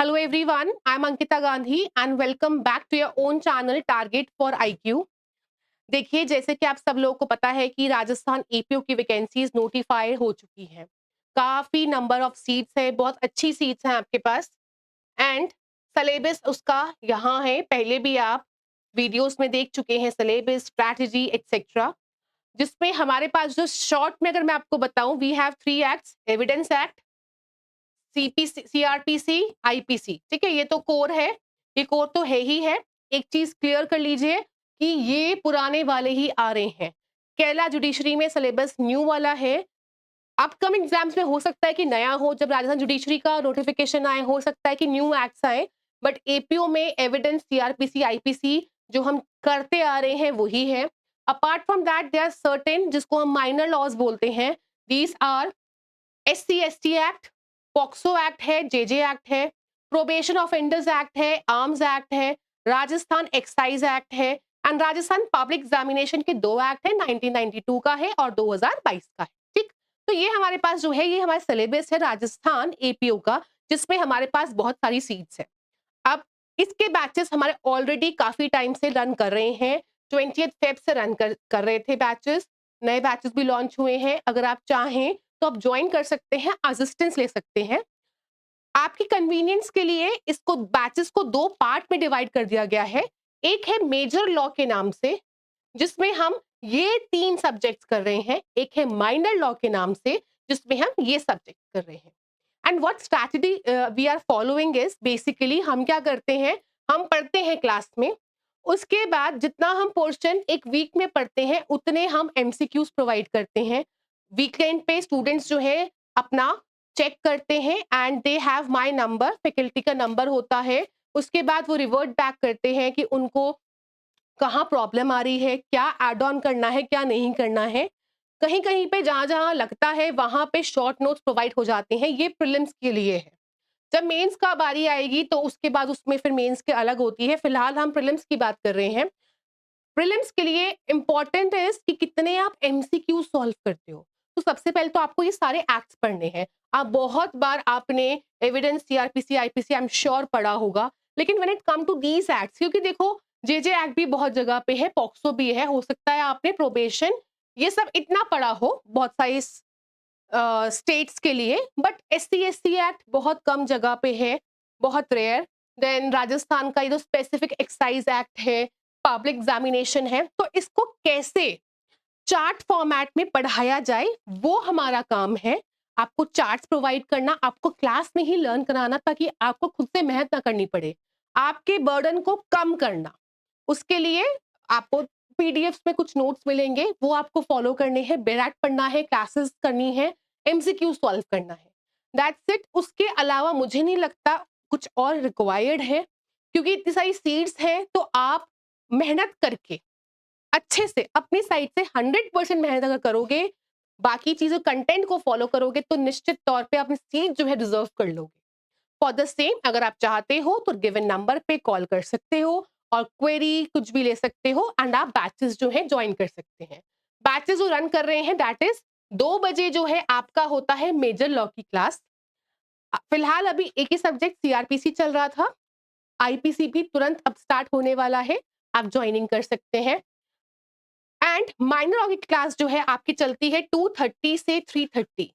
Hello everyone, I'm Ankita Gandhi and welcome back to your own channel Target for IQ। देखिए जैसे कि आप सब लोगों को पता है कि राजस्थान एपीओ की वैकेंसीज नोटिफाइड हो चुकी हैं। काफी नंबर ऑफ सीट्स है, बहुत अच्छी सीट्स हैं आपके पास एंड सिलेबस उसका यहाँ है। पहले भी आप वीडियोस में देख चुके हैं सिलेबस, स्ट्रैटेजी एक्सेट्रा, जिसमें हमारे पास जो शॉर्ट में अगर मैं आपको बताऊं, we have 3 acts, evidence act, CPC, CrPC, IPC. ठीक है, ये तो कोर है, ये कोर तो है ही है। एक चीज क्लियर कर लीजिए कि ये पुराने वाले ही आ रहे हैं। केरला जुडिशरी में सिलेबस न्यू वाला है। अपकमिंग एग्जाम्स में हो सकता है कि नया हो, जब राजस्थान जुडिशरी का नोटिफिकेशन आए हो सकता है कि न्यू एक्ट्स आए, बट एपीओ में एविडेंस, सीआरपीसी, आईपीसी जो हम करते आ रहे हैं वही है। Apart from that there are certain, जिसको हम माइनर लॉज बोलते हैं, these are SC ST act, POCSO act है, जेजे एक्ट है, प्रोबेशन ऑफेंडर्स एक्ट है, आर्म्स एक्ट है, राजस्थान एक्साइज एक्ट है एंड राजस्थान पब्लिक एग्जामिनेशन के 2 एक्ट है, 1992 का है और 2022 का है। ठीक, तो ये हमारे पास जो है, ये हमारा सिलेबस है राजस्थान एपीओ का, जिसमें हमारे पास बहुत सारी सीट्स है। अब इसके बैचेस हमारे ऑलरेडी काफी टाइम से रन कर रहे हैं। 20 फेब से रन कर रहे थे बैचेस, नए बैचेस भी लॉन्च हुए हैं। अगर आप चाहें तो आप ज्वाइन कर सकते हैं, असिस्टेंस ले सकते हैं। आपकी कन्वीनियंस के लिए इसको बैचेस को 2 पार्ट में डिवाइड कर दिया गया है। एक है मेजर लॉ के नाम से, जिसमें हम ये 3 सब्जेक्ट्स कर रहे हैं। एक है माइनर लॉ के नाम से, जिसमें हम ये सब्जेक्ट कर रहे हैं। And what strategy we are following is, basically हम क्या करते हैं, हम पढ़ते हैं क्लास में, उसके बाद जितना हम पोर्शन एक वीक में पढ़ते हैं उतने हम एमसीक्यूज प्रोवाइड करते हैं। वीकेंड पे स्टूडेंट्स जो है अपना चेक करते हैं and they have my number, faculty का नंबर होता है। उसके बाद वो रिवर्ट बैक करते हैं कि उनको कहाँ प्रॉब्लम आ रही है, क्या ऐड ऑन करना है, क्या नहीं करना है। कहीं कहीं पे जहां जहां लगता है वहां पे शॉर्ट नोट्स प्रोवाइड हो जाते हैं। ये प्रीलिम्स के लिए है। जब मेंस का बारी आएगी तो उसके बाद उसमें फिर मेंस के अलग होती है। फिलहाल हम प्रीलिम्स की बात कर रहे हैं। प्रीलिम्स के लिए इंपॉर्टेंट है कि कितने आप एमसीक्यू सॉल्व करते हो। तो सबसे पहले तो आपको ये सारे एक्ट्स पढ़ने हैं। आप बहुत बार आपने evidence, CrPC, IPC I am sure पढ़ा होगा, लेकिन when it come to these acts, क्योंकि देखो जेजे एक्ट भी बहुत जगह पे है, पॉक्सो भी है, हो सकता है आपने प्रोबेशन ये सब इतना पढ़ा हो बहुत सारे स्टेट्स के लिए, बट एससी एसटी एक्ट बहुत कम जगह पे है, बहुत रेयर। देन राजस्थान का ये जो स्पेसिफिक एक्साइज एक्ट है, पब्लिक एग्जामिनेशन है, तो इसको कैसे चार्ट फॉर्मेट में पढ़ाया जाए वो हमारा काम है। आपको चार्ट्स प्रोवाइड करना, आपको क्लास में ही लर्न कराना, ताकि आपको खुद से मेहनत ना करनी पड़े, आपके बर्डन को कम करना। उसके लिए आपको पीडीएफ्स में कुछ नोट्स मिलेंगे, वो आपको फॉलो करने हैं, बैराक पढ़ना है, क्लासेस करनी है, एमसीक्यू सॉल्व करना है, दैट्स इट। उसके अलावा मुझे नहीं लगता कुछ और रिक्वायर्ड है, क्योंकि इतनी सारी सीट्स हैं। तो आप मेहनत करके अच्छे से अपनी साइड से 100% मेहनत अगर करोगे, बाकी चीजों कंटेंट को फॉलो करोगे, तो निश्चित तौर पे अपनी सीट जो है रिजर्व कर लोगे। फॉर द सेम अगर आप चाहते हो तो गिवन नंबर पे कॉल कर सकते हो और क्वेरी कुछ भी ले सकते हो एंड आप बैचेस जो है ज्वाइन कर सकते हैं। बैचेस जो रन कर रहे हैं दैट इज 2 बजे जो है आपका होता है मेजर लॉ की क्लास। फिलहाल अभी एक ही सब्जेक्ट सीआरपीसी चल रहा था, आईपीसी भी तुरंत अब स्टार्ट होने वाला है, आप ज्वाइनिंग कर सकते हैं। एंड माइनर लॉ की क्लास जो है आपकी चलती है 2:30 से 3:30।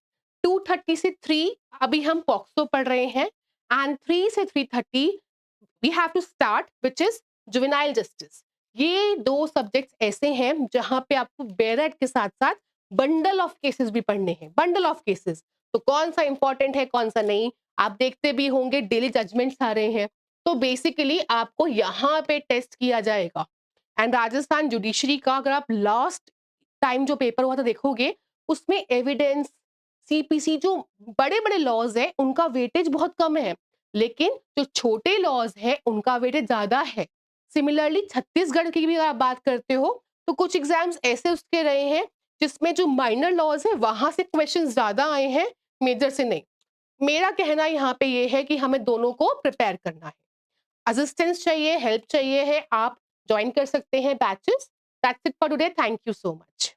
2:30 से 3 अभी हम पॉक्सो पढ़ रहे हैं एंड 3 से 3:30 we have to start which is juvenile justice. ये 2 सब्जेक्ट्स ऐसे हैं जहां पे आपको बेरेट के साथ साथ बंडल ऑफ केसेस भी पढ़ने हैं, बंडल ऑफ केसेस। तो कौन सा इंपॉर्टेंट है कौन सा नहीं, आप देखते भी होंगे, डेली जजमेंट्स आ रहे हैं। तो बेसिकली आपको यहाँ पे टेस्ट किया जाएगा। एंड राजस्थान जुडिशरी का अगर आप लास्ट टाइम जो पेपर हुआ था देखोगे, उसमें एविडेंस, सीपीसी जो बड़े बड़े लॉज है उनका वेटेज बहुत कम है, लेकिन जो छोटे लॉज है उनका वेटेज ज्यादा है। सिमिलरली छत्तीसगढ़ की भी अगर आप बात करते हो तो कुछ एग्जाम्स ऐसे उसके रहे हैं जिसमें जो माइनर लॉज है वहां से क्वेश्चंस ज्यादा आए हैं, मेजर से नहीं। मेरा कहना यहाँ पे ये है कि हमें दोनों को प्रिपेयर करना है। असिस्टेंस चाहिए, हेल्प चाहिए है, आप ज्वाइन कर सकते हैं batches. That's it for today, thank you so much.